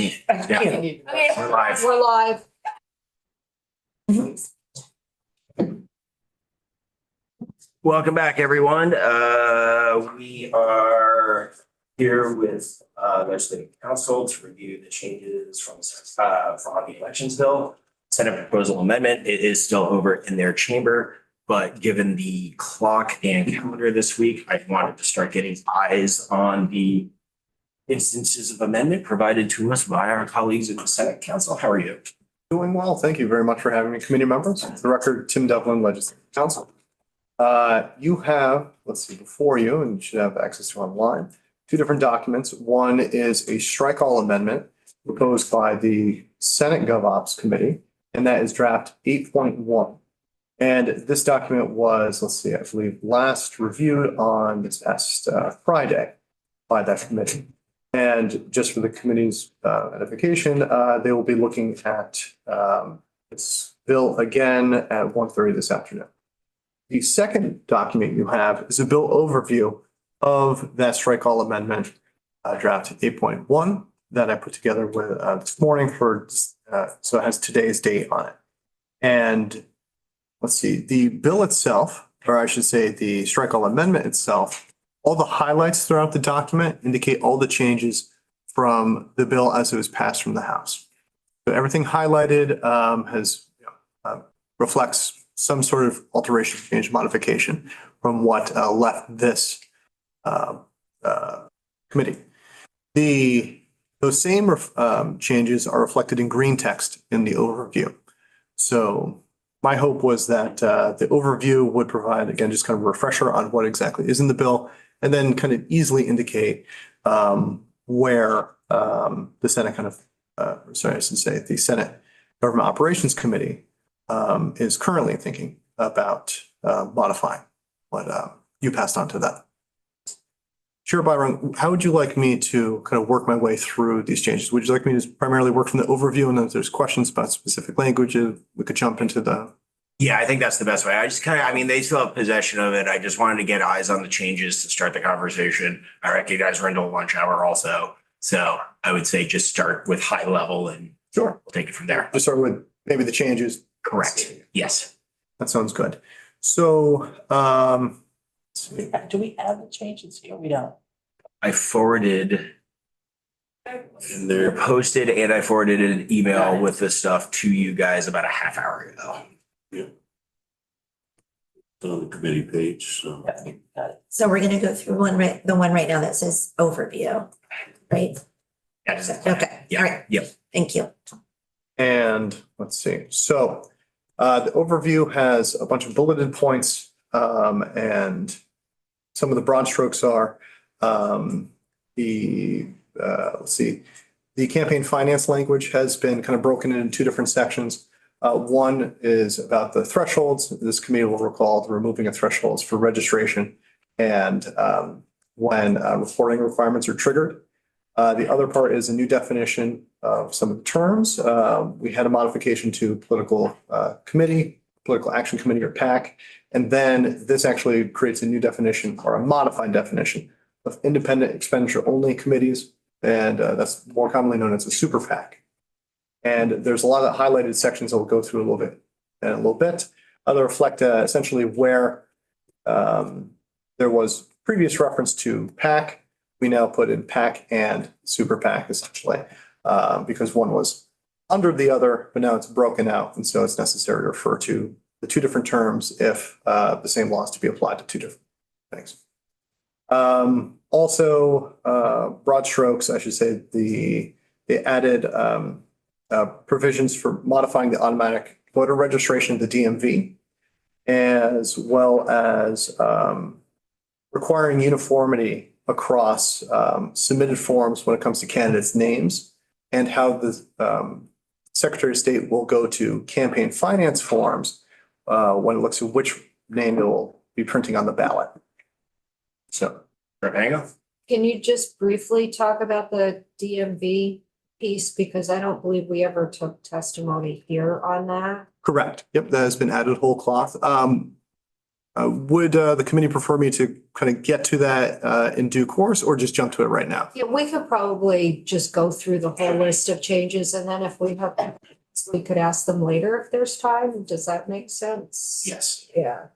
me. Yeah. Okay, We're live. we're live. Welcome back, everyone. We are here with legislative council to review the changes from the elections bill. Senate proposal amendment. It is still over in their chamber, but given the clock and calendar this week, I wanted to start getting eyes on the instances of amendment provided to us by our colleagues in the Senate Council. How are you? Doing well. Thank you very much for having me, committee members. For the record, Tim Devlin, Legislative Council. You have, let's see, before you, and you should have access to online, two different documents. One is a strike all amendment proposed by the Senate GovOps Committee, and that is draft 8.1. And this document was, let's see, I believe last reviewed on this past Friday by that committee. And just for the committee's edification, they will be looking at this bill again at 1:30 this afternoon. The second document you have is a bill overview of that strike all amendment, draft 8.1 that I put together with this morning for, so it has today's date on it. And let's see, the bill itself, or I should say the strike all amendment itself, all the highlights throughout the document indicate all the changes from the bill as it was passed from the House. So everything highlighted reflects some sort of alteration, change, modification from what left this committee. Those same changes are reflected in green text in the overview. So my hope was that the overview would provide, again, just kind of a refresher on what exactly is in the bill, and then kind of easily indicate where the Senate the Senate Government Operations Committee is currently thinking about modifying what you passed on to them. Chair Byron, how would you like me to kind of work my way through these changes? Would you like me to primarily work from the overview, and then if there's questions about specific languages, we could jump into the... Yeah, I think that's the best way. I mean, they still have possession of it. I just wanted to get eyes on the changes to start the conversation. I recognize we're into a lunch hour also. So I would say just start with high level and Sure. we'll take it from there. Just start with maybe the changes. Correct. Yes. That sounds good. So, let's see. Do we have the changes here? We don't. I forwarded, And they're they're posted, and I forwarded an email with this stuff to you guys about a half hour ago. on the committee page, so. Yeah, got it. So we're gonna go through the one right now that says overview, right? That is, Okay, yeah, all right, yep. thank you. And let's see, so the overview has a bunch of bulleted points, and some of the broad strokes are let's see, the campaign finance language has been kind of broken into two different sections. One is about the thresholds. This committee will recall the removing of thresholds for registration and when reporting requirements are triggered. The other part is a new definition of some of the terms. We had a modification to political committee, political action committee, or PAC. And then this actually creates a new definition, or a modified definition, of independent expenditure only committees. And that's more commonly known as a super PAC. And there's a lot of highlighted sections that we'll go through a little bit in a little bit. That reflect essentially where there was previous reference to PAC. We now put in PAC and super PAC essentially, because one was under the other, but now it's broken out. And so it's necessary to refer to the two different terms if the same law is to be applied to two different things. Also, broad strokes, I should say, they added provisions for modifying the automatic voter registration of the DMV, as well as requiring uniformity across submitted forms when it comes to candidates' names, and how the Secretary of State will go to campaign finance forms when it looks at which name it will be printing on the ballot. So, Repango? Can you just briefly talk about the DMV piece? Because I don't believe we ever took testimony here on that. correct. Yep, that has been added whole cloth. Would the committee prefer me to kind of get to that in due course or just jump to it right now? Yeah, we could probably just go through the whole list of changes and then if we have, we could ask them later if there's time. Does that make sense? Yes. Yeah.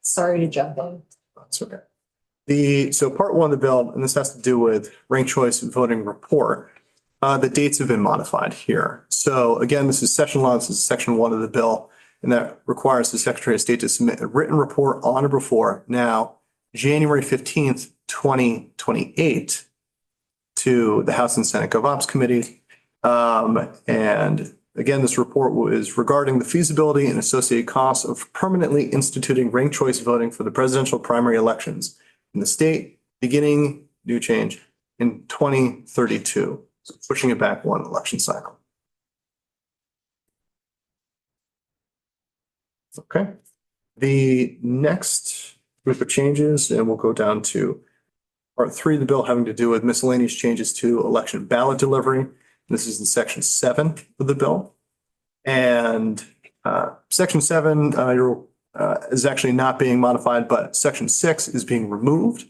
Sorry to jump in. That's okay. So part one of the bill, and this has to do with ranked choice voting report. The dates have been modified here. So again, this is session law. This is section 1 of the bill, and that requires the Secretary of State to submit a written report on or before now January 15th, 2028 to the House and Senate GovOps Committee. And again, this report is regarding the feasibility and associated costs of permanently instituting ranked choice voting for the presidential primary elections in the state, beginning new change in 2032. So pushing it back 1 election cycle. Okay. The next group of changes, and we'll go down to part 3 of the bill having to do with miscellaneous changes to election ballot delivery. This is in section 7 of the bill. And section 7 is actually not being modified, but section 6 is being removed.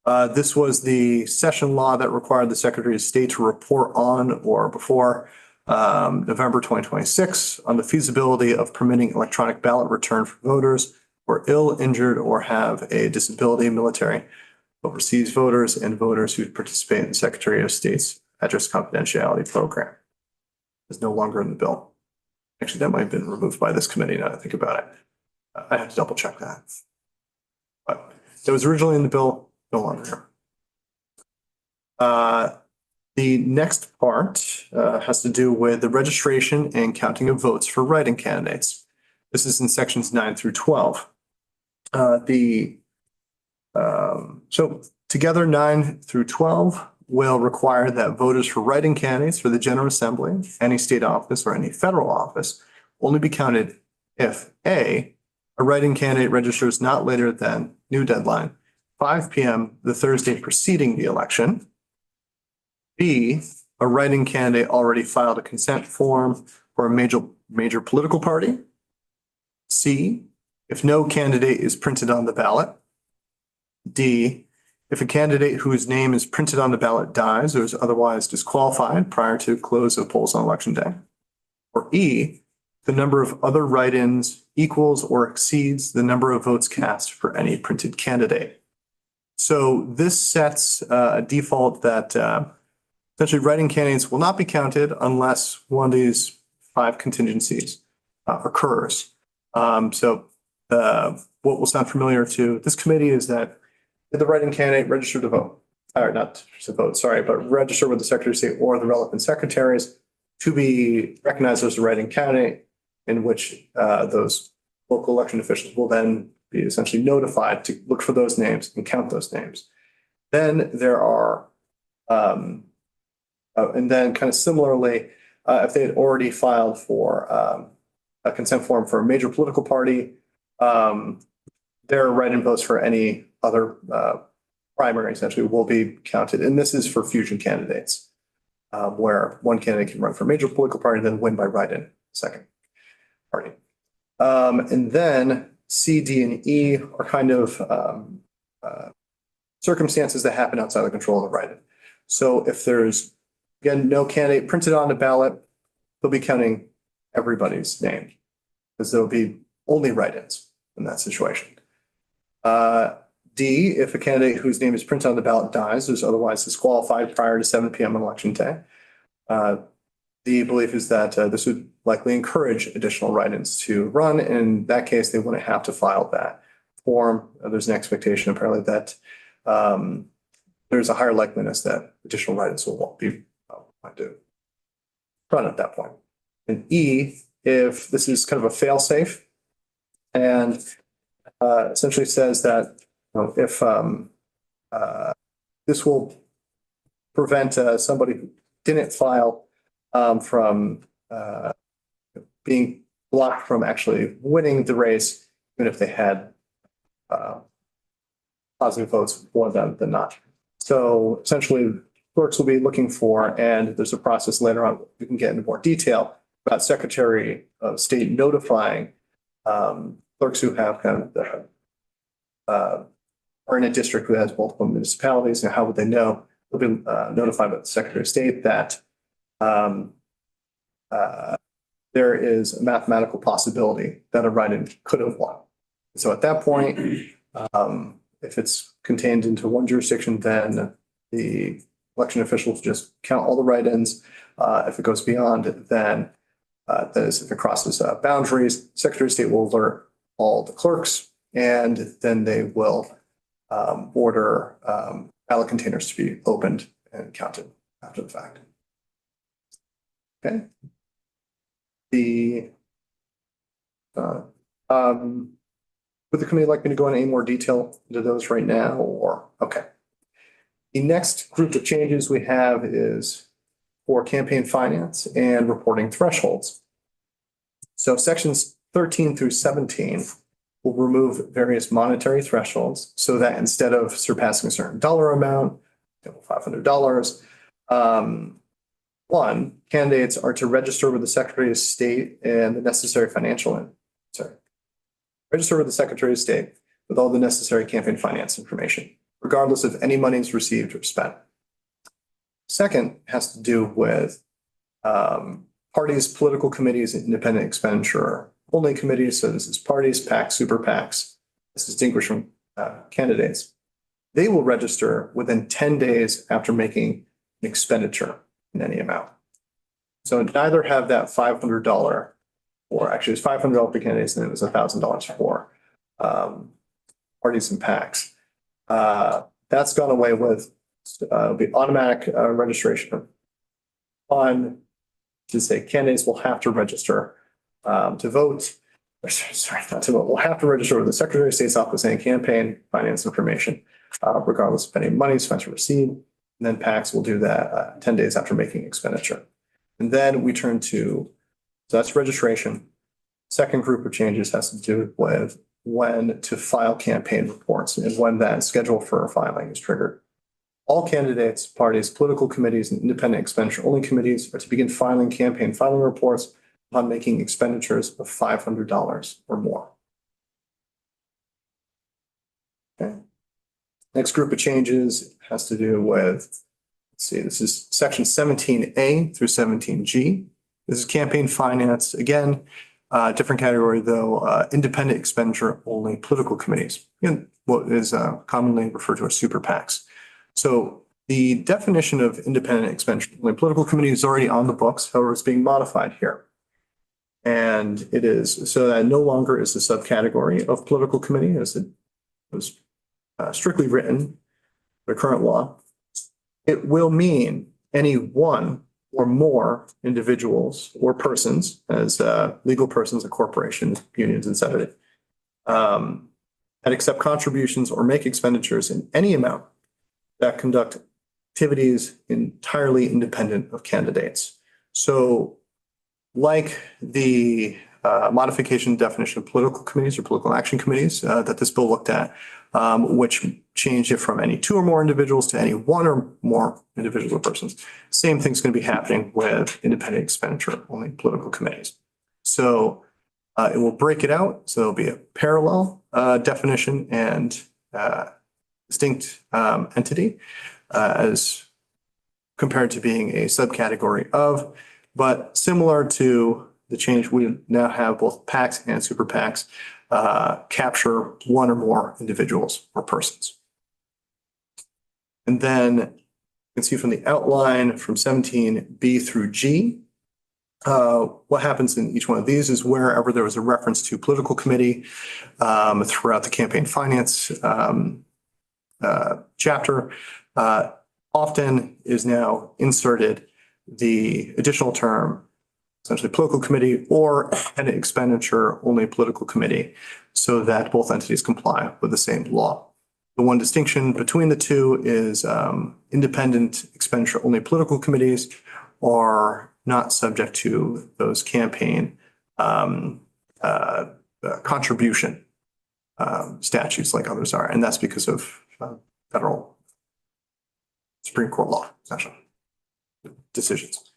This was the session law that required the Secretary of State to report on or before November 2026 on the feasibility of permitting electronic ballot return for voters who are ill, injured, or have a disability, military, overseas voters, and voters who participate in the Secretary of State's address confidentiality program. It's no longer in the bill. Actually, that might have been removed by this committee now that I think about it. I have to double check that. But it was originally in the bill, no longer here. The next part has to do with the registration and counting of votes for write-in candidates. This is in sections 9 through 12. So together 9 through 12 will require that voters for write-in candidates for the General Assembly, any state office, or any federal office only be counted if A, a write-in candidate registers not later than new deadline 5 p.m. the Thursday preceding the election. B, a write-in candidate already filed a consent form for a major political party. C, if no candidate is printed on the ballot. D, if a candidate whose name is printed on the ballot dies or is otherwise disqualified prior to close of polls on election day. Or E, the number of other write-ins equals or exceeds the number of votes cast for any printed candidate. So this sets a default that essentially write-in candidates will not be counted unless one of these 5 contingencies occurs. So what will sound familiar to this committee is that did the write-in candidate register to vote? Or not to vote, sorry, but register with the Secretary of State or the relevant secretaries to be recognized as a write-in candidate, in which those local election officials will then be essentially notified to look for those names and count those names. Then there are, and then kind of similarly, if they had already filed for a consent form for a major political party, their write-in votes for any other primary essentially will be counted. And this is for fusion candidates, where one candidate can run for a major political party and then win by write-in second party. And then C, D, and E are kind of circumstances that happen outside the control of the write-in. So if there's, again, no candidate printed on the ballot, they'll be counting everybody's name because there'll be only write-ins in that situation. D, if a candidate whose name is printed on the ballot dies or is otherwise disqualified prior to 7 p.m. on election day. The belief is that this would likely encourage additional write-ins to run. And in that case, they wouldn't have to file that form. There's an expectation apparently that there's a higher likeliness that additional write-ins will be going to run at that point. And E, if this is kind of a fail-safe and essentially says that if this will prevent somebody who didn't file from being blocked from actually winning the race, even if they had positive votes more than not. So essentially, clerks will be looking for, and there's a process later on we can get into more detail about Secretary of State notifying clerks who have kind of are in a district that has multiple municipalities, and how would they know? They'll be notified by the Secretary of State that um, there is a mathematical possibility that a write-in could have won. So at that point, if it's contained into one jurisdiction, then the election officials just count all the write-ins. If it goes beyond, then that is, if it crosses boundaries, Secretary of State will alert all the clerks, and then they will order ballot containers to be opened and counted after the fact. Okay. Would the committee like me to go into any more detail into those right now, or, okay. The next group of changes we have is for campaign finance and reporting thresholds. So sections 13 through 17 will remove various monetary thresholds so that instead of surpassing a certain dollar amount, $500, one, candidates are to register with the Secretary of State and the necessary register with the Secretary of State with all the necessary campaign finance information, regardless of any monies received or spent. Second has to do with parties, political committees, and independent expenditure only committees. So this is parties, PACs, super PACs. This is distinguished from candidates. They will register within 10 days after making an expenditure in any amount. So neither have that $500, or actually it's $500 for candidates, and it was $1,000 for parties and PACs. That's gone away with the automatic registration on, to say candidates will have to register to vote. Sorry, not to vote. Will have to register with the Secretary of State's office and campaign finance information, regardless of any money spent or received. And then PACs will do that 10 days after making expenditure. And then we turn to, so that's registration. Second group of changes has to do with when to file campaign reports and when that schedule for filing is triggered. All candidates, parties, political committees, and independent expenditure only committees are to begin filing campaign filing reports upon making expenditures of $500 or more. Okay. Next group of changes has to do with, let's see, this is section 17A through 17G. This is campaign finance. Again, different category though, independent expenditure only political committees, and what is commonly referred to as super PACs. So the definition of independent expenditure only political committee is already on the books, however, it's being modified here. And it is so that no longer is a subcategory of political committee as it was strictly written, the current law. It will mean any one or more individuals or persons, as legal persons, a corporation, unions, etc., that accept contributions or make expenditures in any amount that conduct activities entirely independent of candidates. So like the modification definition of political committees or political action committees that this bill looked at, which changed it from any two or more individuals to any one or more individuals or persons. Same thing's going to be happening with independent expenditure only political committees. So it will break it out. So there'll be a parallel definition and distinct entity as compared to being a subcategory of, but similar to the change, we now have both PACs and super PACs capture one or more individuals or persons. And then you can see from the outline from 17B through G, what happens in each one of these is wherever there was a reference to political committee throughout the campaign finance chapter, often is now inserted the additional term, essentially political committee or an expenditure only political committee, so that both entities comply with the same law. The one distinction between the two is independent expenditure only political committees are not subject to those campaign contribution statutes like others are. And that's because of federal Supreme Court law, essentially, decisions.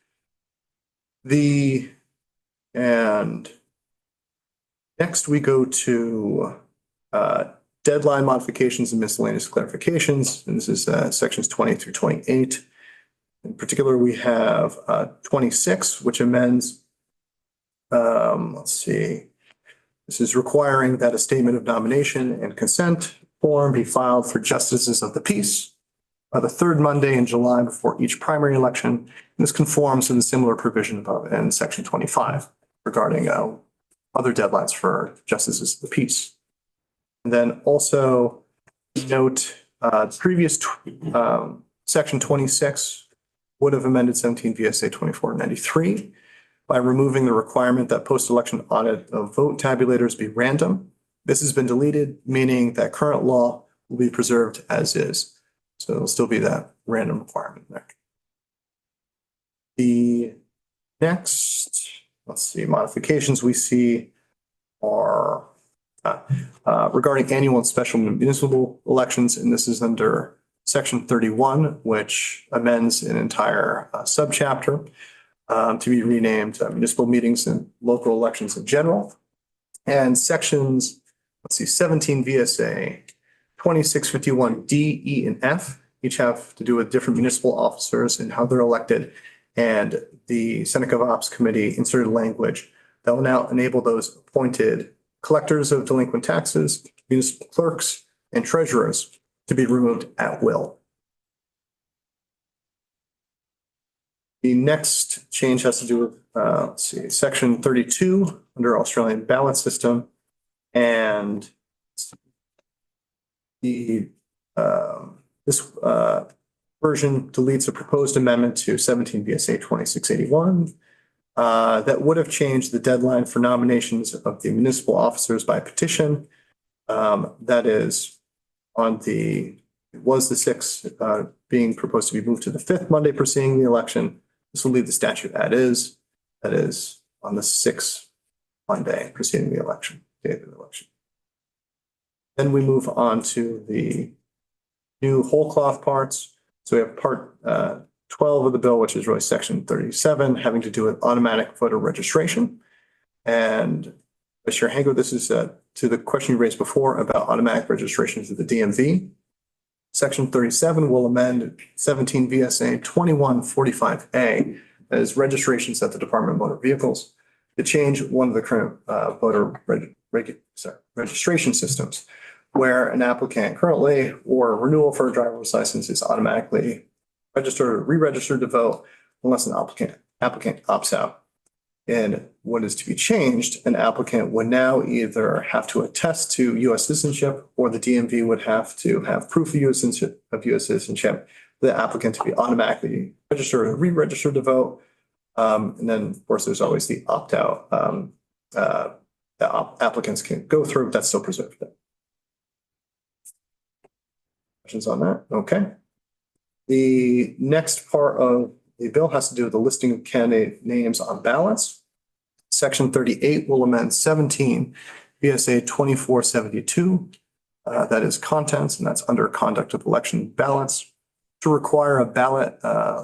And next we go to deadline modifications and miscellaneous clarifications, and this is sections 20 through 28. In particular, we have 26, which amends, let's see, this is requiring that a statement of nomination and consent form be filed for justices of the peace by the third Monday in July before each primary election. And this conforms to the similar provision above in section 25 regarding other deadlines for justices of the peace. And then also note previous section 26 would have amended 17 VSA 2493 by removing the requirement that post-election audit of vote tabulators be random. This has been deleted, meaning that current law will be preserved as is. So it'll still be that random requirement there. The next, let's see, modifications we see are regarding annual and special municipal elections, and this is under section 31, which amends an entire subchapter to be renamed municipal meetings and local elections in general. And sections, let's see, 17 VSA 2651 D, E, and F each have to do with different municipal officers and how they're elected. And the Senate Gov Ops Committee inserted language that will now enable those appointed collectors of delinquent taxes, municipal clerks, and treasurers to be removed at will. The next change has to do with, let's see, section 32 under Australian ballot system. And the this version deletes a proposed amendment to 17 VSA 2681 that would have changed the deadline for nominations of the municipal officers by petition. That is on the, it was the 6th being proposed to be moved to the 5th Monday preceding the election. This will leave the statute as is, that is on the 6th Monday preceding the election, day of the election. Then we move on to the new whole cloth parts. So we have part 12 of the bill, which is really section 37, having to do with automatic voter registration. And Mr. Hango, this is to the question you raised before about automatic registration to the DMV. Section 37 will amend 17 VSA 2145A as registrations at the Department of Motor Vehicles to change one of the current voter registration systems, where an applicant currently or renewal for a driver's license is automatically registered or re-registered to vote unless an applicant opts out. And what is to be changed, an applicant would now either have to attest to U.S. citizenship, or the DMV would have to have proof of U.S. citizenship, the applicant to be automatically registered or re-registered to vote. And then, of course, there's always the opt-out that applicants can go through. That's still preserved. Questions on that? Okay. The next part of the bill has to do with the listing of candidate names on ballots. Section 38 will amend 17 VSA 2472. That is contents, and that's under conduct of election ballots, to require a ballot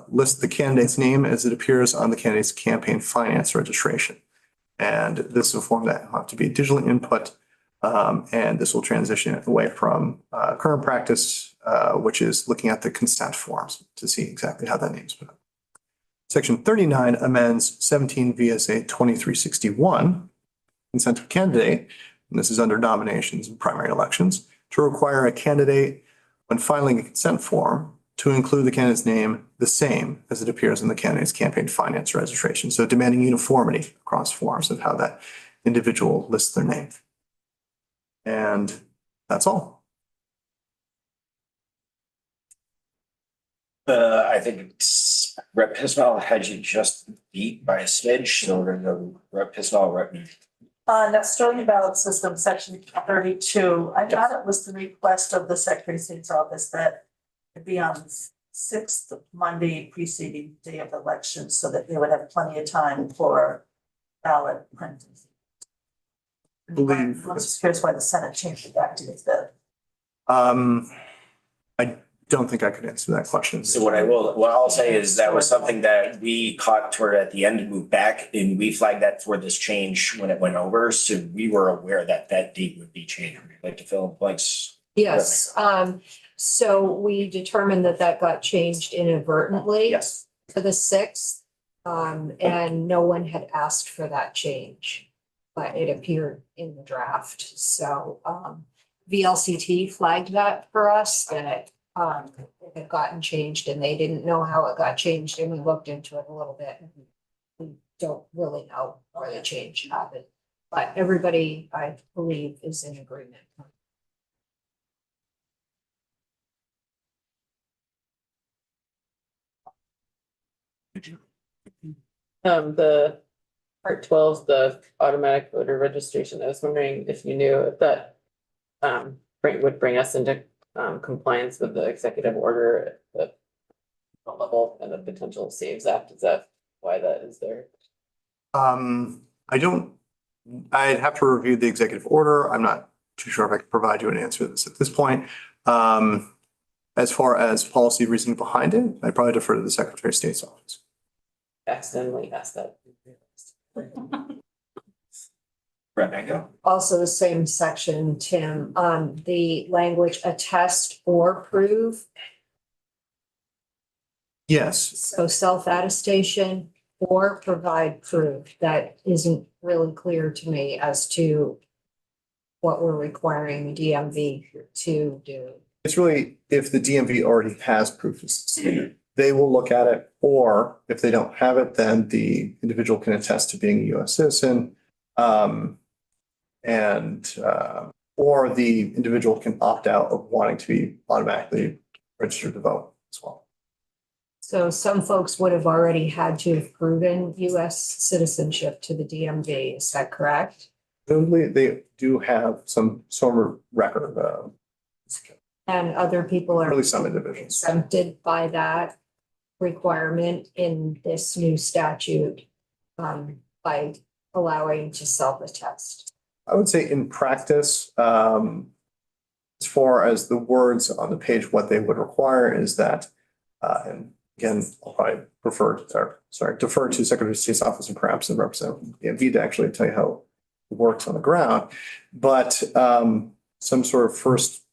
list the candidate's name as it appears on the candidate's campaign finance registration. And this is a form that will have to be digitally input. And this will transition away from current practice, which is looking at the consent forms to see exactly how that name's put up. Section 39 amends 17 VSA 2361, consent of candidate, and this is under nominations and primary elections, to require a candidate, when filing a consent form, to include the candidate's name the same as it appears in the candidate's campaign finance registration. So demanding uniformity across forms of how that individual lists their name. And that's all. I think it's Rep. Pisnall had you just beat by a smidge, so we're gonna go Rep. Pisnall, Rep. On Australian ballot system, section 32, I thought it was the request of the Secretary of State's office that it be on the 6th Monday preceding day of the election, so that they would have plenty of time for ballot printing. Believe. I'm just curious why the Senate changed it back to this bit. I don't think I could answer that question. So what I'll say is that was something that we caught toward at the end and moved back, and we flagged that for this change when it went over. So we were aware that that date would be changed. We'd like to fill in blanks Yes, so we determined that that got changed inadvertently. Yes. To the sixth, and no one had asked for that change. But it appeared in the draft, so, VLCT flagged that for us, that, it had gotten changed and they didn't know how it got changed, and we looked into it a little bit. And we don't really know where the change happened, but everybody, I believe, is in agreement. The part 12, the automatic voter registration, I was wondering if you knew if that would bring us into compliance with the executive order at the level and the potential Saves Act, is that why that is there? I'd have to review the executive order. I'm not too sure if I can provide you an answer to this at this point. As far as policy reasoning behind it, I'd probably defer to the Secretary of State's office. Accidentally asked that. Rebecca? Also the same section, Tim, the language attest or prove, Yes, so self-attestation or provide proof. That isn't really clear to me as to what we're requiring the DMV to do. it's really if the DMV already has proof of citizenship, they will look at it, or if they don't have it, then the individual can attest to being a US citizen. Or the individual can opt out of wanting to be automatically registered to vote as well. So some folks would have already had to have proven US citizenship to the DMV, is that correct? Presumably, they do have some sort of record, And other people are really some individuals. exempted by that requirement in this new statute, by allowing to self-attest. I would say in practice, as far as the words on the page, what they would require is that, and again, I'll probably defer to Secretary of State's office and perhaps the representative of the DMV to actually tell you how it works on the ground. But some sort of first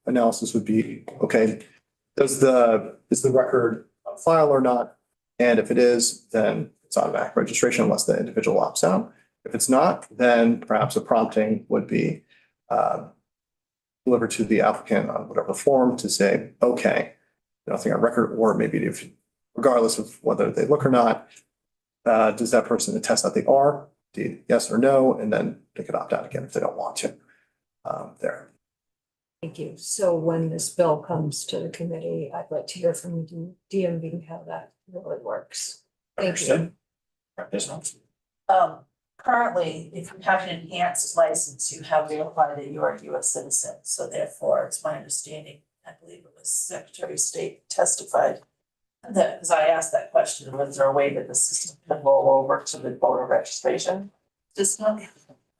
analysis would be, okay, is the record on file or not? And if it is, then it's automatic registration unless the individual opts out. If it's not, then perhaps a prompting would be delivered to the applicant on whatever form to say, okay, nothing on record, or maybe if, regardless of whether they look or not, does that person attest that they are, yes or no, and then they could opt out again if they don't want to. There. Thank you. So when this bill comes to the committee, I'd like to hear from the DMV how that really works. Thank you. Understood. This one. Currently, if you have an enhanced license, you have verified that you are a US citizen, so therefore, it's my understanding, I believe it was Secretary of State testified. That, because I asked that question, was there a way that the system can roll over to the voter registration system?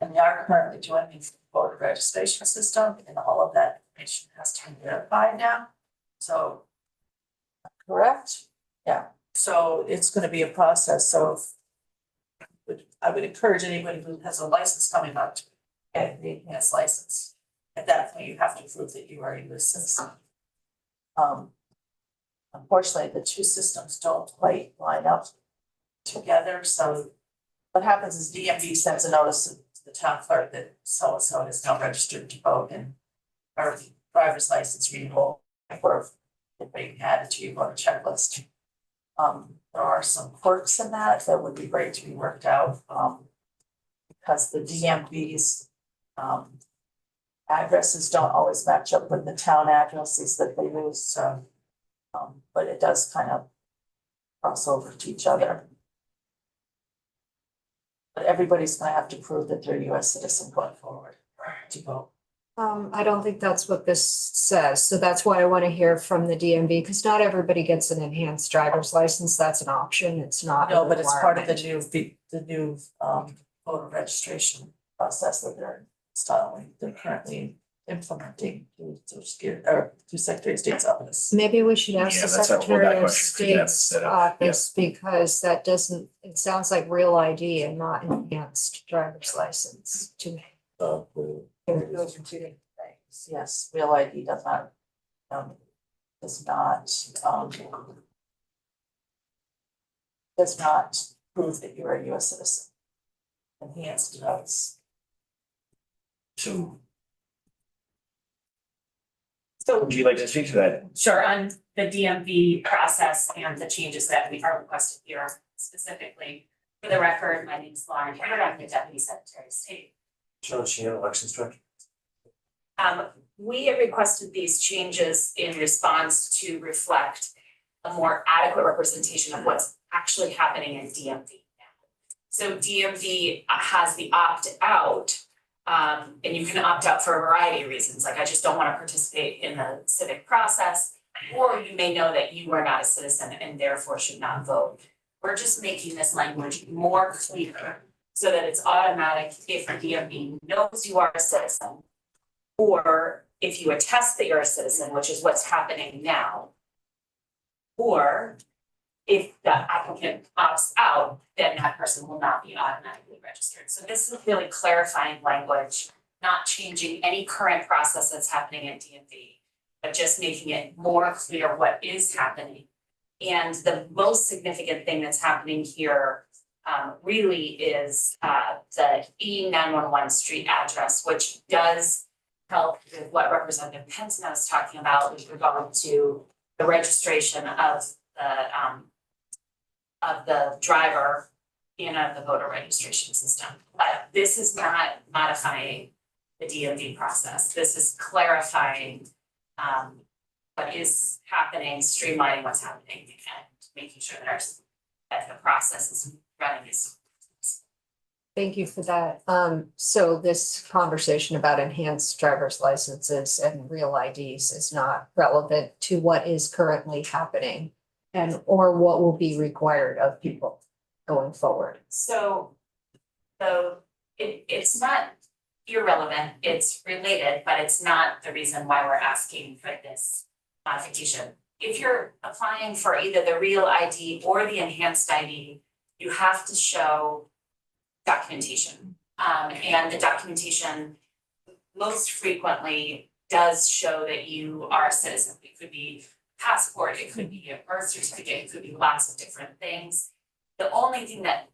And we are currently doing the voter registration system, and all of that information has to be verified now, so. Correct? Yeah, so it's gonna be a process, so I would encourage anybody who has a license coming up to get the enhanced license. At that point, you have to prove that you are a US citizen. Unfortunately, the two systems don't quite line up together, so what happens is DMV sends a notice to the town clerk that so-and-so is now registered to vote and our driver's license renewal for being added to your voter checklist. There are some quirks in that would be great to be worked out, because the DMV's addresses don't always match up with the town addresses that they use, so but it does kind of cross over to each other. But everybody's gonna have to prove that they're a US citizen going forward to vote. I don't think that's what this says, so that's why I want to hear from the DMV, because not everybody gets an enhanced driver's license, that's an option, it's not. a No, but it's part of the requirement. new voter registration process that they're installing, they're currently implementing through Secretary of State's office. Maybe we should ask Yeah, the that's a- well, that Secretary of question could have State's set up, office, because that doesn't, it sounds like real ID and not enhanced driver's license to me. Uh, Those are two different things. yes, real ID um, does not prove that you're a US citizen. Enhanced does. So So Would you like to speak to that? sure, on the DMV process and the changes that we are requested here specifically. For the record, my name is Lauren Hammond, I'm the Deputy Secretary of State. Sean Sheehan, Elections Director. We have requested these changes in response to reflect a more adequate representation of what's actually happening in DMV now. So DMV has the opt-out, and you can opt out for a variety of reasons, like I just don't want to participate in the civic process, or you may know that you are not a citizen and therefore should not vote. We're just making this language more clear so that it's automatic if the DMV knows you are a citizen. Or if you attest that you're a citizen, which is what's happening now. Or if the applicant opts out, then that person will not be automatically registered. So this is really clarifying language, not changing any current process that's happening at DMV, but just making it more clear what is happening. And the most significant thing that's happening here really is the E911 street address, which does help with what Representative Penton was talking about with regard to the registration of the driver and of the voter registration system. But this is not modifying the DMV process. This is clarifying what is happening, streamlining what's happening, and making sure that the process is running as. Thank you for that. So this conversation about enhanced driver's licenses and real IDs is not relevant to what is currently happening and or what will be required of people going forward. So it's not irrelevant, it's related, but it's not the reason why we're asking for this modification. If you're applying for either the real ID or the enhanced ID, you have to show documentation. And the documentation most frequently does show that you are a citizen. It could be a passport, it could be a birth certificate, it could be lots of different things. The only thing that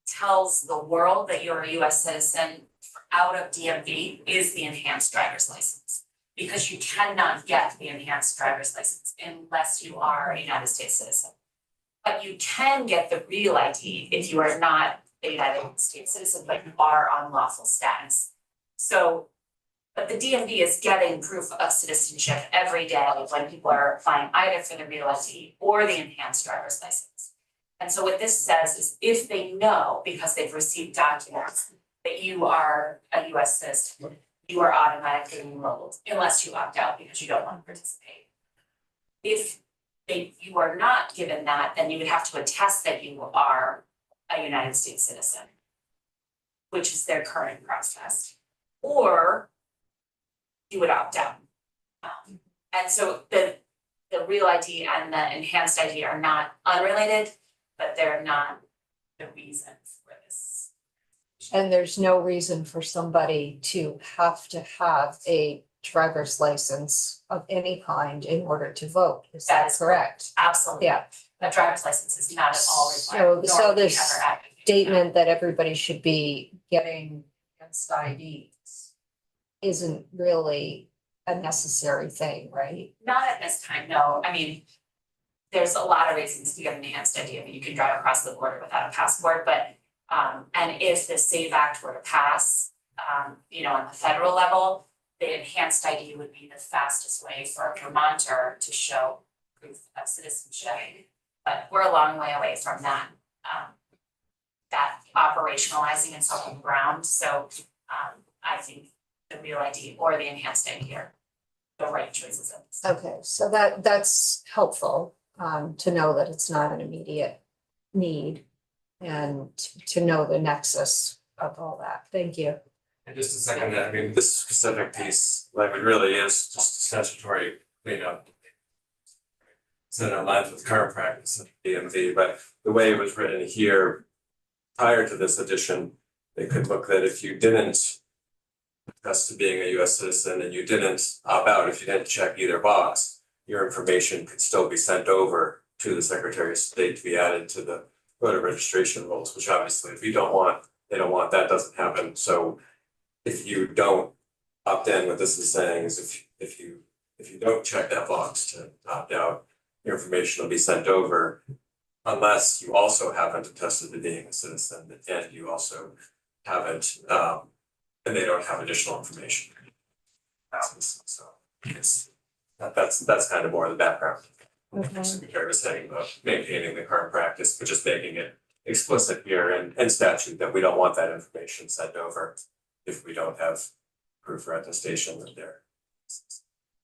tells the world that you're a US citizen out of DMV is the enhanced driver's license. Because you cannot get the enhanced driver's license unless you are a United States citizen. But you can get the real ID if you are not a United States citizen, but you are on lawful status. So, but the DMV is getting proof of citizenship every day when people are applying either for the real ID or the enhanced driver's license. And so what this says is if they know, because they've received documents, that you are a US citizen, you are automatically enrolled unless you opt out because you don't want to participate. If you are not given that, then you would have to attest that you are a United States citizen, which is their current process, or you would opt out. And so the real ID and the enhanced ID are not unrelated, but they're not the reason for this. And there's no reason for somebody to have a driver's license of any kind in order to vote. Is That that is correct? Absolutely. Yeah. A driver's license is not at all required. So nor would we this ever advocate that. statement that everybody should be getting against IDs isn't really a necessary thing, right? Not at this time, no. I mean, there's a lot of reasons to get an enhanced ID. I mean, you can drive across the border without a passport, but and if the SAVE Act were to pass, on the federal level, the enhanced ID would be the fastest way for a Vermonter to show proof of citizenship. But we're a long way away from that operationalizing itself on the ground. So I think the real ID or the enhanced ID are the right choices at this time. Okay, so that's helpful to know that it's not an immediate need and to know the nexus of all that. Thank you. And just a second, I mean, this specific piece, like it really is just statutory cleanup. It's in line with current practice of DMV, but the way it was written here prior to this addition, it could look that if you didn't attest to being a US citizen and you didn't opt out, if you didn't check either box, your information could still be sent over to the Secretary of State to be added to the voter registration rolls, which obviously if you don't want, they don't want, that doesn't happen. So if you don't opt in, what this is saying is if you don't check that box to opt out, your information will be sent over unless you also haven't attested to being a citizen and you also haven't, and they don't have additional information. So it's, that's kind of more the background. Okay. Secretary was saying about maintaining the current practice, but just making it explicit here in statute that we don't want that information sent over if we don't have proof or attestation that they're.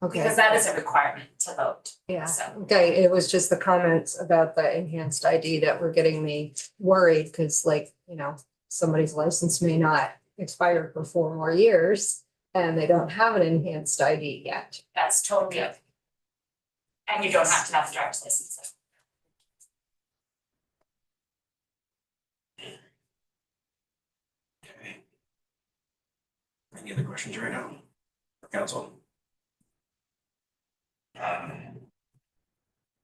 Okay. Because that is a requirement to vote. Yeah, So, okay, it was just the comments about the enhanced ID that were getting me worried, because like, you know, somebody's license may not expire for 4 more years and they don't have an enhanced ID yet. that's totally okay. And you don't have to have the driver's license. Okay. Any other questions right now? For council? I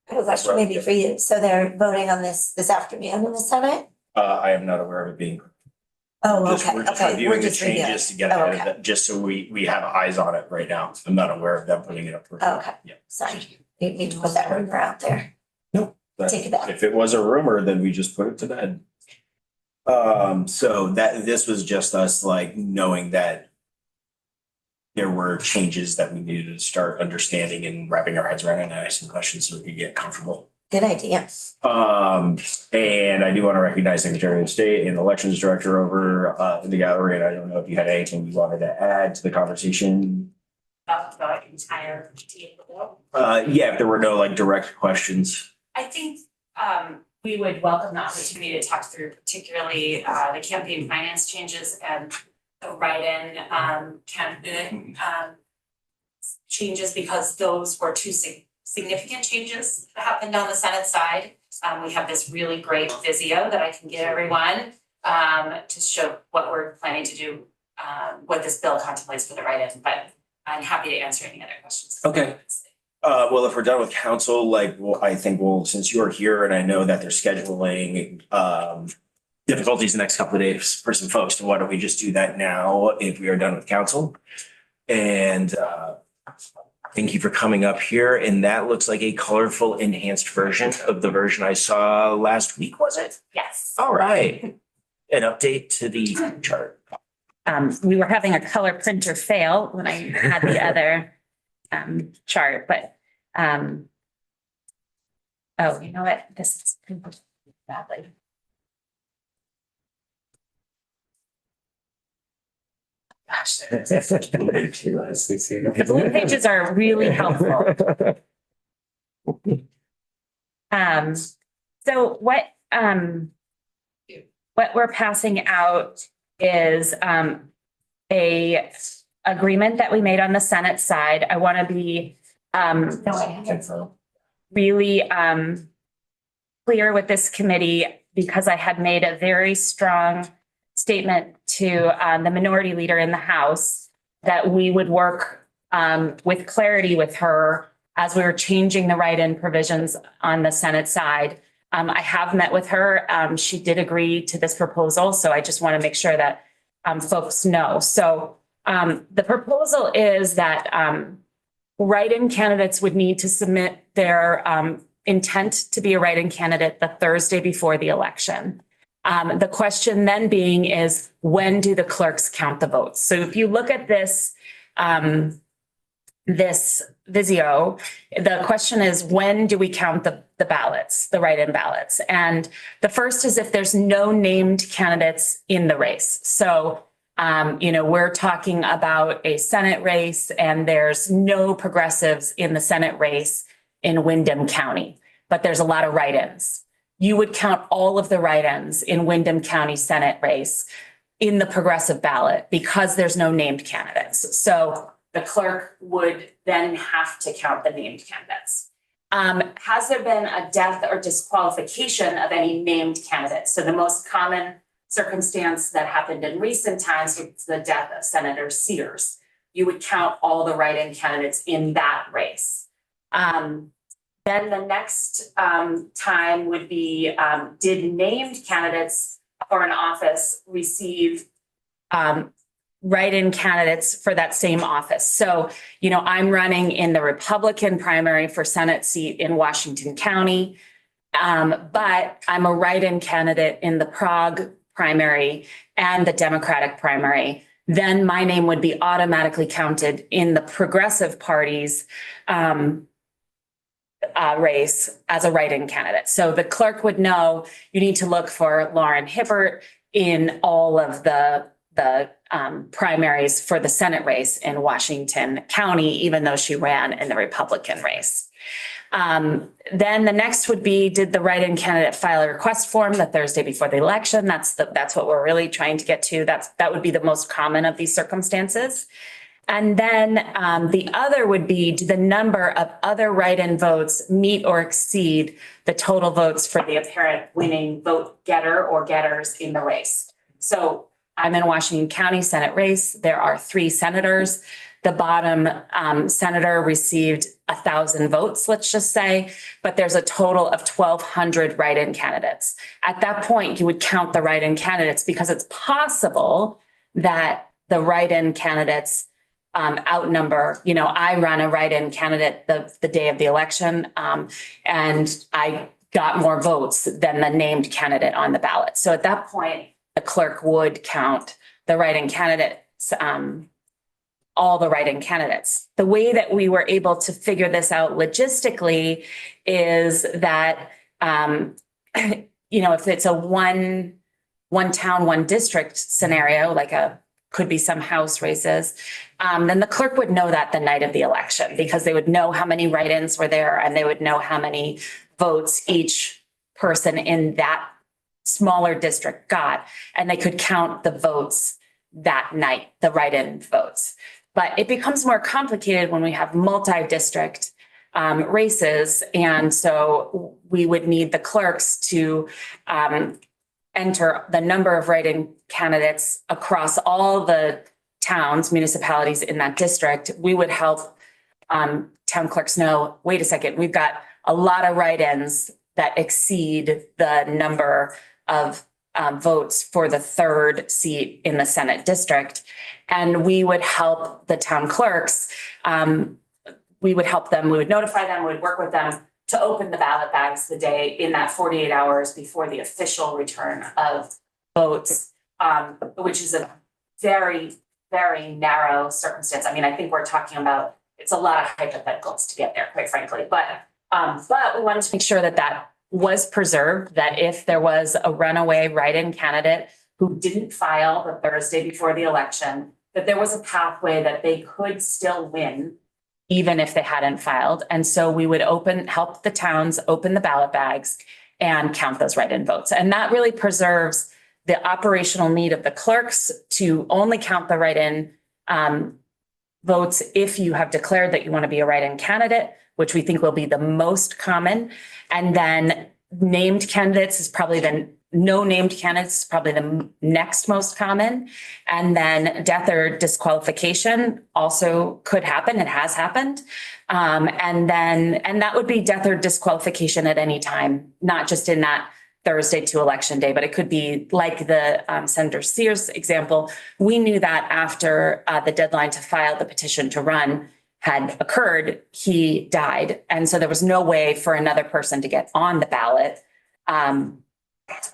have a question maybe for you. So they're voting on this afternoon in the Senate? I am not aware of it being. Oh, Just- okay, We're just okay. reviewing the reviewing. changes to get Oh, ahead of okay. that, just so we have eyes on it right now. I'm not aware of them putting it up. Oh, okay. Yeah. Sorry, you need to put that rumor out there. But Take it back. if it was a rumor, then we just put it to bed. So this was just us like knowing that there were changes that we needed to start understanding and wrapping our heads around and asking questions so we could get comfortable. Good idea. And I do want to recognize Secretary of State and Elections Director over in the gallery. And I don't know if you had anything you wanted to add to the conversation. About the entire team. Yeah, if there were no like direct questions. I think we would welcome the opportunity to talk through particularly the campaign finance changes and the write-in candidate changes, because those were two significant changes that happened on the Senate side. We have this really great Visio that I can give everyone to show what we're planning to do, what this bill contemplates for the write-in, but I'm happy to answer any other questions. Okay. Well, if we're done with council, I think since you're here and I know that they're scheduling difficulties the next couple of days for some folks, why don't we just do that now if we are done with council? And thank you for coming up here. And that looks like a colorful enhanced version of the version I saw last week, was it? Yes. All right. An update to the chart. We were having a color printer fail when I had the other chart, but oh, you know what? This is printed badly. Gosh, the blue pages are really helpful. So what we're passing out is a agreement that we made on the Senate side. I want to be really clear with this committee, because I had made a very strong statement to the minority leader in the House that we would work with clarity with her as we were changing the write-in provisions on the Senate side. I have met with her. She did agree to this proposal, so I just want to make sure that folks know. So the proposal is that write-in candidates would need to submit their intent to be a write-in candidate the Thursday before the election. The question then being is, when do the clerks count the votes? So if you look at this Visio, the question is, when do we count the ballots, the write-in ballots? And the first is if there's no named candidates in the race. So, we're talking about a Senate race and there's no progressives in the Senate race in Windham County, but there's a lot of write-ins. You would count all of the write-ins in Windham County Senate race in the progressive ballot because there's no named candidates. So the clerk would then have to count the named candidates. Has there been a death or disqualification of any named candidates? So the most common circumstance that happened in recent times with the death of Senator Sears. You would count all the write-in candidates in that race. Then the next time would be, did named candidates for an office receive write-in candidates for that same office? So, you know, I'm running in the Republican primary for Senate seat in Washington County. But I'm a write-in candidate in the Prague primary and the Democratic primary. Then my name would be automatically counted in the Progressive Party's race as a write-in candidate. So the clerk would know you need to look for Lauren Hibbert in all of the primaries for the Senate race in Washington County, even though she ran in the Republican race. Then the next would be, did the write-in candidate file a request form the Thursday before the election? That's what we're really trying to get to. That would be the most common of these circumstances. And then the other would be, do the number of other write-in votes meet or exceed the total votes for the apparent winning vote getter or getters in the race? So I'm in Washington County Senate race. There are 3 senators. The bottom senator received 1,000 votes, let's just say, but there's a total of 1,200 write-in candidates. At that point, you would count the write-in candidates because it's possible that the write-in candidates outnumber, you know, I run a write-in candidate the day of the election, and I got more votes than the named candidate on the ballot. So at that point, the clerk would count the write-in candidates, all the write-in candidates. The way that we were able to figure this out logistically is that, you know, if it's a one town, one district scenario, like could be some House races, then the clerk would know that the night of the election, because they would know how many write-ins were there and they would know how many votes each person in that smaller district got, and they could count the votes that night, the write-in votes. But it becomes more complicated when we have multi-district races. And so we would need the clerks to enter the number of write-in candidates across all the towns, municipalities in that district. We would help town clerks know, wait a second, we've got a lot of write-ins that exceed the number of votes for the 3rd seat in the Senate district. And we would help the town clerks. We would help them, we would notify them, we would work with them to open the ballot bags the day in that 48 hours before the official return of votes, which is a very, very narrow circumstance. I mean, I think we're talking about, it's a lot of hypotheticals to get there, quite frankly. But we wanted to make sure that was preserved, that if there was a runaway write-in candidate who didn't file the Thursday before the election, that there was a pathway that they could still win even if they hadn't filed. And so we would help the towns open the ballot bags and count those write-in votes. And that really preserves the operational need of the clerks to only count the write-in votes if you have declared that you want to be a write-in candidate, which we think will be the most common. And then named candidates is probably no named candidates is probably the next most common. And then death or disqualification also could happen. It has happened. And that would be death or disqualification at any time, not just in that Thursday to election day, but it could be like the Senator Sears example. We knew that after the deadline to file the petition to run had occurred, he died. And so there was no way for another person to get on the ballot.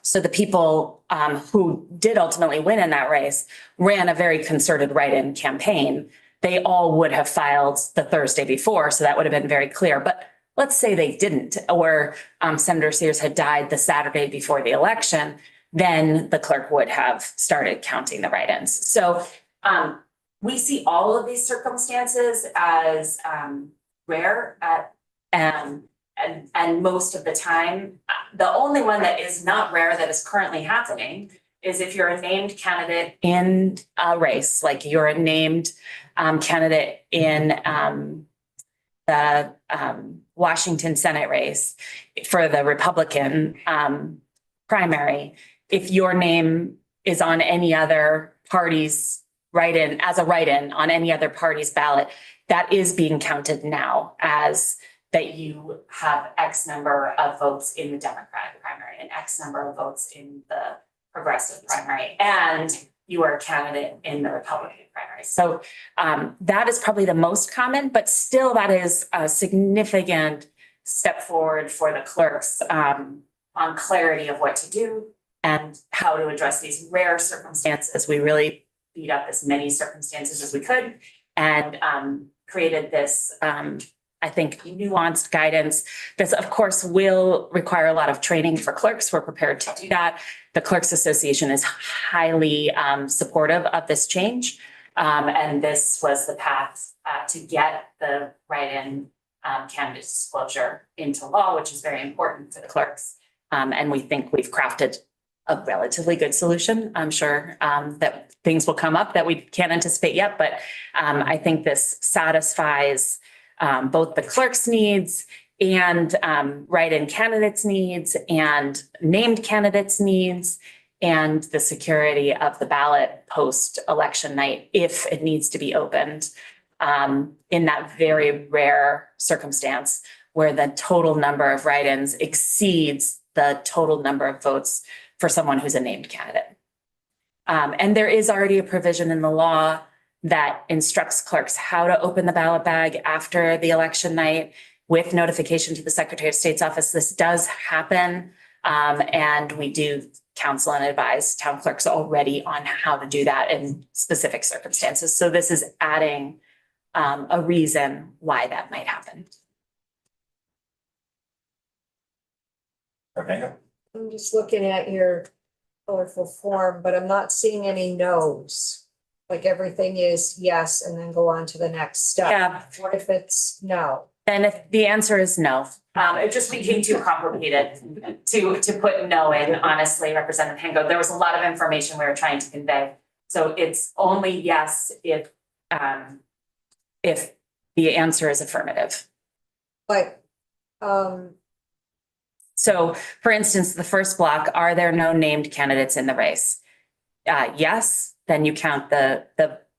So the people who did ultimately win in that race ran a very concerted write-in campaign. They all would have filed the Thursday before, so that would have been very clear. But let's say they didn't, or Senator Sears had died the Saturday before the election, then the clerk would have started counting the write-ins. So we see all of these circumstances as rare and most of the time. The only one that is not rare that is currently happening is if you're a named candidate in a race, like you're a named candidate in the Washington Senate race for the Republican primary. If your name is on any other party's write-in, as a write-in on any other party's ballot, that is being counted now as that you have X number of votes in the Democratic primary and X number of votes in the Progressive primary, and you are a candidate in the Republican primary. So that is probably the most common, but still that is a significant step forward for the clerks on clarity of what to do and how to address these rare circumstances. We really beat up as many circumstances as we could and created this, I think, nuanced guidance. This, of course, will require a lot of training for clerks. We're prepared to do that. The Clerks Association is highly supportive of this change. And this was the path to get the write-in candidate disclosure into law, which is very important for the clerks. And we think we've crafted a relatively good solution. I'm sure that things will come up that we can't anticipate yet, but I think this satisfies both the clerk's needs and write-in candidates' needs and named candidates' needs and the security of the ballot post-election night if it needs to be opened in that very rare circumstance where the total number of write-ins exceeds the total number of votes for someone who's a named candidate. And there is already a provision in the law that instructs clerks how to open the ballot bag after the election night with notification to the Secretary of State's office. This does happen, and we do counsel and advise town clerks already on how to do that in specific circumstances. So this is adding a reason why that might happen. Okay. I'm just looking at your colorful form, but I'm not seeing any no's. Like everything is yes, and then go on to the next step. Yeah. What if it's no? Then if the answer is no, it just became too complicated to put no in, honestly, Representative Hango. There was a lot of information we were trying to convey. So it's only yes if the answer is affirmative. But, So for instance, the first block, are there no named candidates in the race? Yes, then you count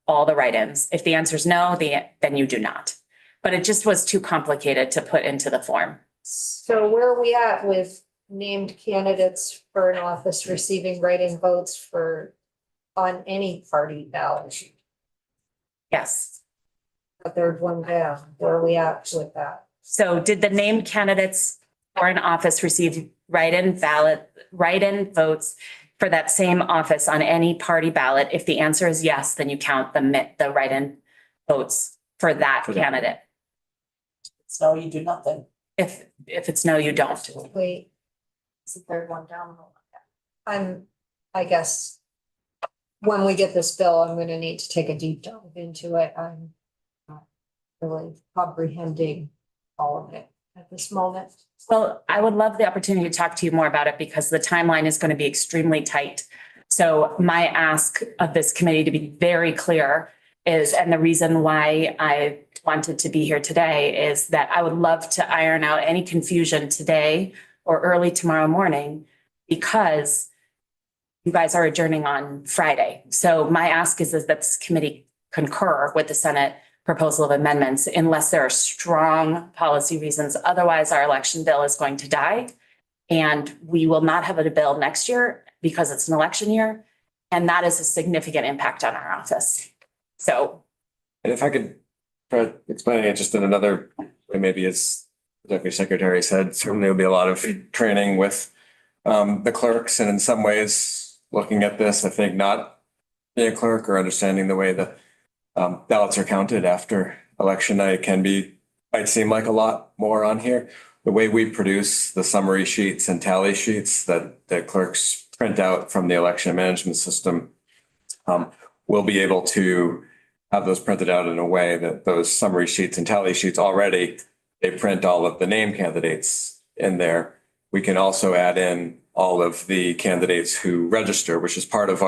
all the write-ins. If the answer is no, then you do not. But it just was too complicated to put into the form. so where are we at with named candidates for an office receiving write-in votes on any party ballot? Yes. The third one down, where are we at with that? So did the named candidates for an office receive write-in votes for that same office on any party ballot? If the answer is yes, then you count the write-in votes for that candidate. So you do nothing. If it's no, you don't. Wait, It's the third one down. I guess when we get this bill, I'm gonna need to take a deep dive into it. I'm not really comprehending all of it at this moment. Well, I would love the opportunity to talk to you more about it because the timeline is going to be extremely tight. So my ask of this committee to be very clear is, and the reason why I wanted to be here today is that I would love to iron out any confusion today or early tomorrow morning because you guys are adjourning on Friday. So my ask is that this committee concur with the Senate proposal of amendments unless there are strong policy reasons. Otherwise, our election bill is going to die and we will not have a bill next year because it's an election year. And that is a significant impact on our office. So. And if I could try explaining it just in another way, maybe as the Deputy Secretary said, certainly there'll be a lot of training with the clerks and in some ways looking at this, I think not being a clerk or understanding the way the ballots are counted after election night might seem like a lot more on here. The way we produce the summary sheets and tally sheets that clerks print out from the election management system, we'll be able to have those printed out in a way that those summary sheets and tally sheets already, they print all of the named candidates in there. We can also add in all of the candidates who register, which is part of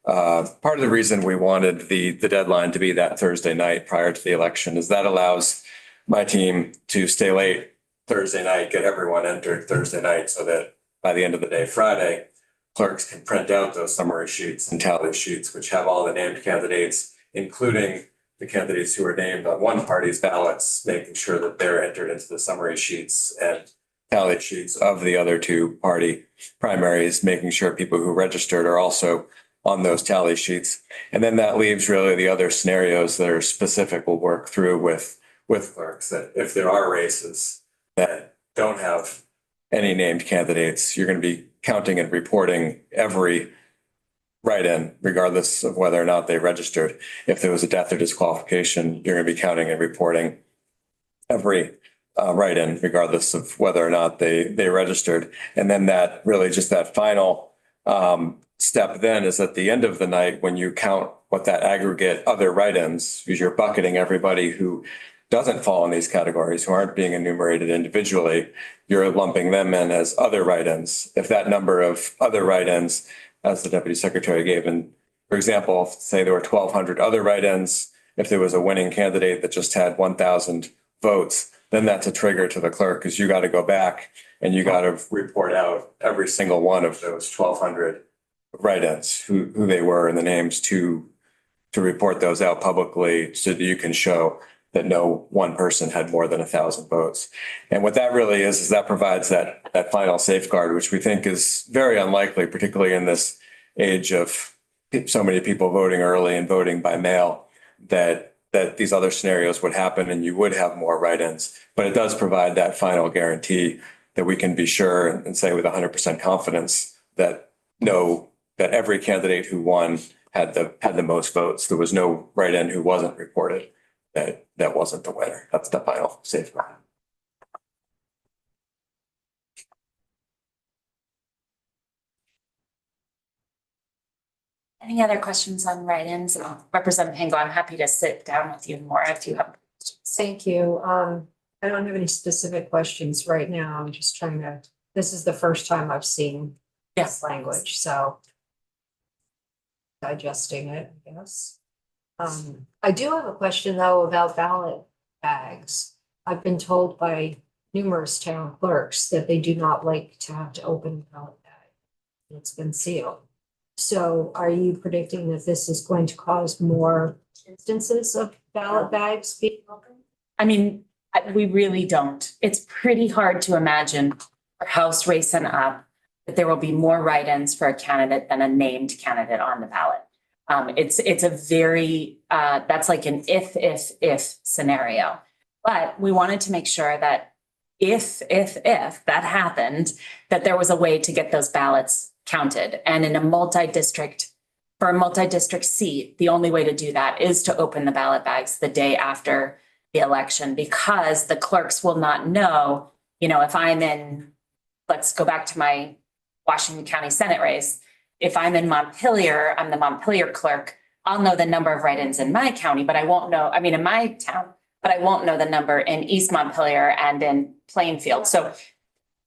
the reason we wanted the deadline to be that Thursday night prior to the election, is that allows my team to stay late Thursday night, get everyone entered Thursday night so that by the end of the day, Friday, clerks can print out those summary sheets and tally sheets, which have all the named candidates, including the candidates who are named on one party's ballots, making sure that they're entered into the summary sheets and tally sheets of the other two party primaries, making sure people who registered are also on those tally sheets. And then that leaves really the other scenarios that are specific. We'll work through with clerks that if there are races that don't have any named candidates, you're going to be counting and reporting every write-in, regardless of whether or not they registered. If there was a death or disqualification, you're going to be counting and reporting every write-in, regardless of whether or not they registered. And then that really just that final step then is at the end of the night when you count what that aggregate other write-ins, because you're bucketing everybody who doesn't fall in these categories, who aren't being enumerated individually, you're lumping them in as other write-ins. If that number of other write-ins, as the deputy secretary gave, and for example, say there were 1,200 other write-ins, if there was a winning candidate that just had 1,000 votes, then that's a trigger to the clerk, because you got to go back and you got to report out every single one of those 1,200 write-ins, who they were and the names to report those out publicly so that you can show that no one person had more than 1,000 votes. And what that really is that provides that final safeguard, which we think is very unlikely, particularly in this age of so many people voting early and voting by mail, that these other scenarios would happen and you would have more write-ins. But it does provide that final guarantee that we can be sure and say with 100% confidence that every candidate who won had the most votes. There was no write-in who wasn't reported. That wasn't the winner. That's the final safeguard. Any other questions on write-ins? Representative Hingo, I'm happy to sit down with you more if you have. Thank you. I don't have any specific questions right now. I'm just this is the first time I've seen this language, so digesting it, I guess. I do have a question though about ballot bags. I've been told by numerous town clerks that they do not like to have to open a ballot bag. It's been sealed. So are you predicting that this is going to cause more instances of ballot bags being opened? I mean, we really don't. It's pretty hard to imagine a House race and up that there will be more write-ins for a candidate than a named candidate on the ballot. It's a very, that's like an if scenario. But we wanted to make sure that if that happened, that there was a way to get those ballots counted. And in a for a multi-district seat, the only way to do that is to open the ballot bags the day after the election, because the clerks will not know, if I'm in, let's go back to my Washington County Senate race. If I'm in Montpelier, I'm the Montpelier clerk, I'll know the number of write-ins in my county, but I won't know, in my town, but I won't know the number in East Montpelier and in Plainfield.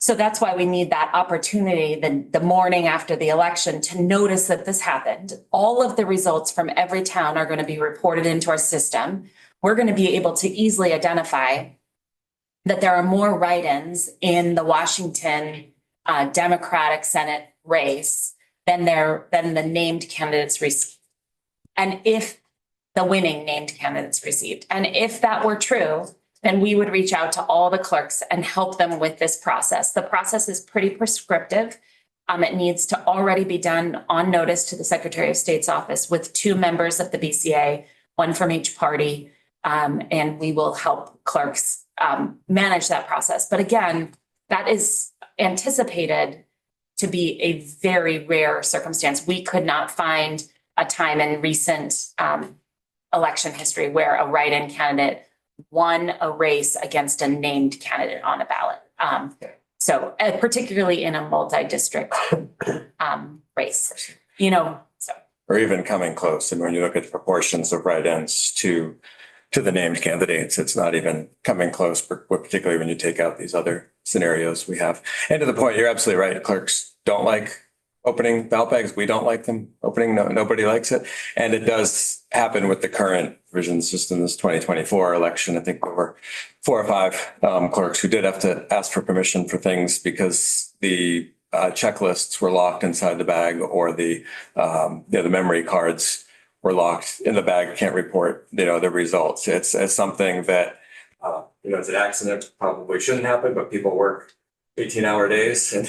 So that's why we need that opportunity the morning after the election to notice that this happened. All of the results from every town are going to be reported into our system. We're going to be able to easily identify that there are more write-ins in the Washington Democratic Senate race than the named candidates received. And if the winning named candidates received. And if that were true, then we would reach out to all the clerks and help them with this process. The process is pretty prescriptive. It needs to already be done on notice to the Secretary of State's office with 2 members of the BCA, 1 from each party. And we will help clerks manage that process. But again, that is anticipated to be a very rare circumstance. We could not find a time in recent election history where a write-in candidate won a race against a named candidate on a ballot. So particularly in a multi-district race, Or even coming close. And when you look at the proportions of write-ins to the named candidates, it's not even coming close, particularly when you take out these other scenarios we have. And to the point, you're absolutely right. Clerks don't like opening ballot bags. We don't like them opening. Nobody likes it. And it does happen with the current provisions just in this 2024 election. I think there were 4 or 5 clerks who did have to ask for permission for things because the checklists were locked inside the bag or the memory cards were locked in the bag, can't report, the results. It's something that, it's an accident, probably shouldn't happen, but people work 18-hour days and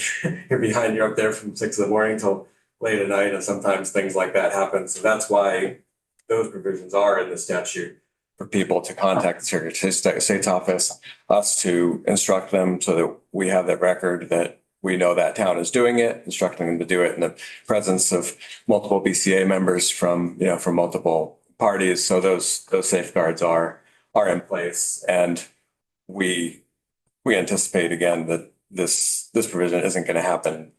you're up there from 6 a.m. till late at night, and sometimes things like that happen. So that's why those provisions are in the statute for people to contact the Secretary of State's office, us to instruct them so that we have that record that we know that town is doing it, instructing them to do it in the presence of multiple BCA members from multiple parties. So those safeguards are in place, and we anticipate again that this provision isn't going to happen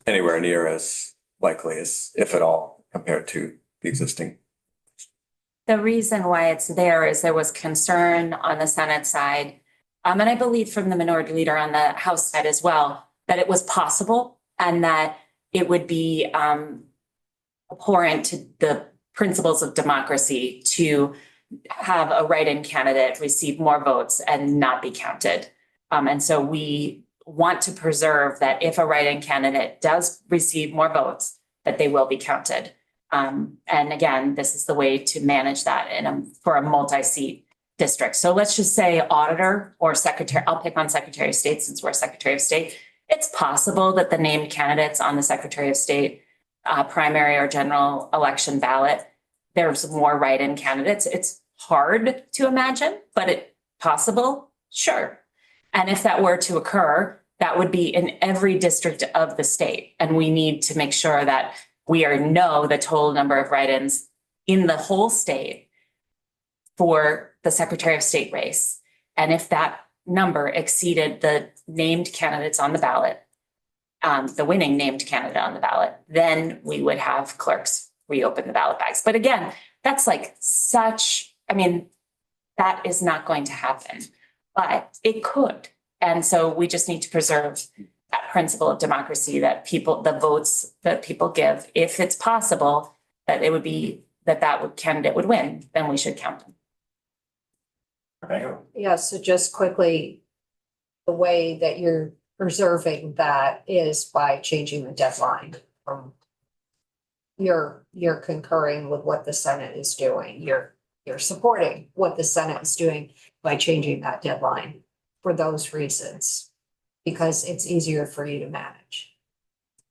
anywhere near as likely as, if at all, compared to the existing. The reason why it's there is there was concern on the Senate side, and I believe from the minority leader on the House side as well, that it was possible and that it would be abhorrent to the principles of democracy to have a write-in candidate receive more votes and not be counted. And so we want to preserve that if a write-in candidate does receive more votes, that they will be counted. And again, this is the way to manage that for a multi-seat district. So let's just say auditor or secretary, I'll pick on Secretary of State since we're Secretary of State. It's possible that the named candidates on the Secretary of State primary or general election ballot, there's more write-in candidates. It's hard to imagine, but it's possible, sure. And if that were to occur, that would be in every district of the state. And we need to make sure that we know the total number of write-ins in the whole state for the Secretary of State race. And if that number exceeded the named candidates on the ballot, the winning named candidate on the ballot, then we would have clerks reopen the ballot bags. But again, that's that is not going to happen, but it could. And so we just need to preserve that principle of democracy, that the votes that people give, if it's possible, that it would be that candidate would win, then we should count them. Yeah, so just quickly, the way that you're preserving that is by changing the deadline from you're concurring with what the Senate is doing. You're supporting what the Senate is doing by changing that deadline for those reasons, because it's easier for you to manage.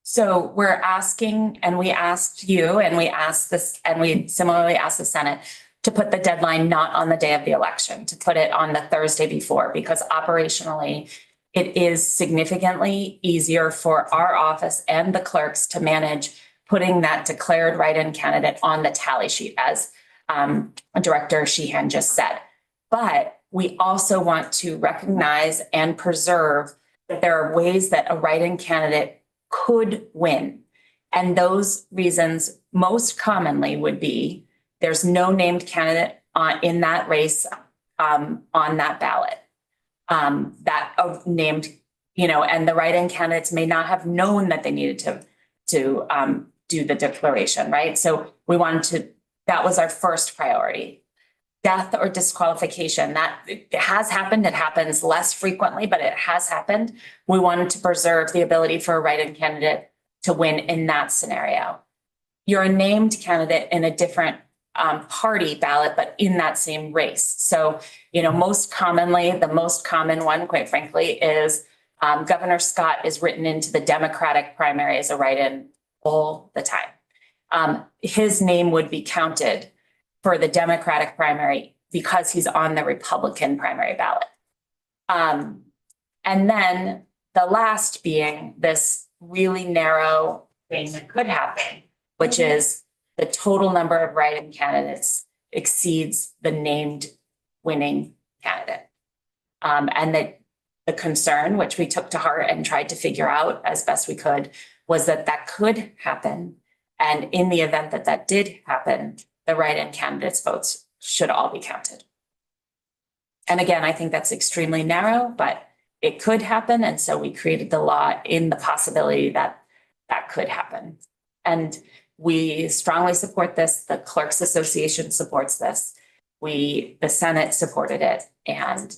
So we're asking, and we asked you, and we asked this, and we similarly asked the Senate to put the deadline not on the day of the election, to put it on the Thursday before, because operationally it is significantly easier for our office and the clerks to manage putting that declared write-in candidate on the tally sheet, as Director Sheehan just said. But we also want to recognize and preserve that there are ways that a write-in candidate could win. And those reasons most commonly would be there's no named candidate in that race on that ballot. Named, and the write-in candidates may not have known that they needed to do the declaration, right? So that was our first priority. Death or disqualification, that it has happened. It happens less frequently, but it has happened. We wanted to preserve the ability for a write-in candidate to win in that scenario. You're a named candidate in a different party ballot, but in that same race. So, most commonly, the most common one, quite frankly, is Governor Scott is written into the Democratic primary as a write-in all the time. His name would be counted for the Democratic primary because he's on the Republican primary ballot. And then the last being this really narrow thing that could happen, which is the total number of write-in candidates exceeds the named winning candidate. And that the concern, which we took to heart and tried to figure out as best we could, was that could happen. And in the event that did happen, the write-in candidates' votes should all be counted. And again, I think that's extremely narrow, but it could happen. And so we created the law in the possibility that could happen. And we strongly support this. The Clerks Association supports this. The Senate supported it. And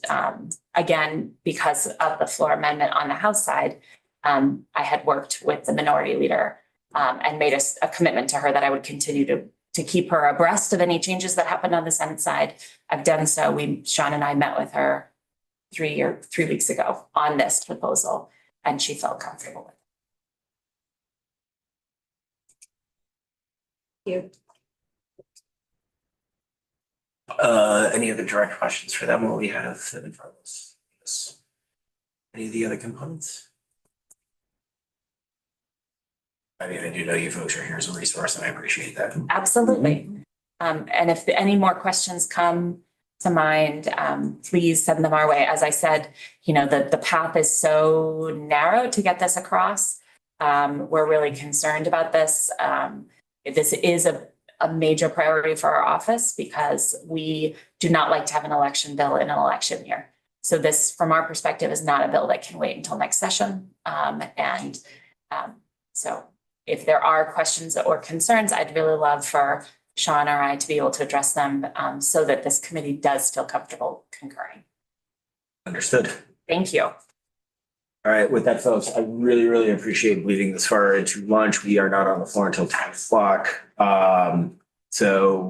again, because of the floor amendment on the House side, I had worked with the minority leader and made a commitment to her that I would continue to keep her abreast of any changes that happened on the Senate side. I've done so. Sean and I met with her 3 weeks ago on this proposal, and she felt comfortable with it. You. Any other direct questions for them while we have them in front of us? Yes. Any of the other components? I mean, I do know you folks are here as a resource and I appreciate that. Absolutely. And if any more questions come to mind, please send them our way. As I said, you know, the path is so narrow to get this across. We're really concerned about this. This is a major priority for our office because we do not like to have an election bill in an election year. So this, from our perspective, is not a bill that can wait until next session. So if there are questions or concerns, I'd really love for Sean or I to be able to address them so that this committee does feel comfortable concurring. Understood. Thank you. All right, with that, folks, I really, really appreciate bleeding this far into lunch. We are not on the floor until 10 o'clock. So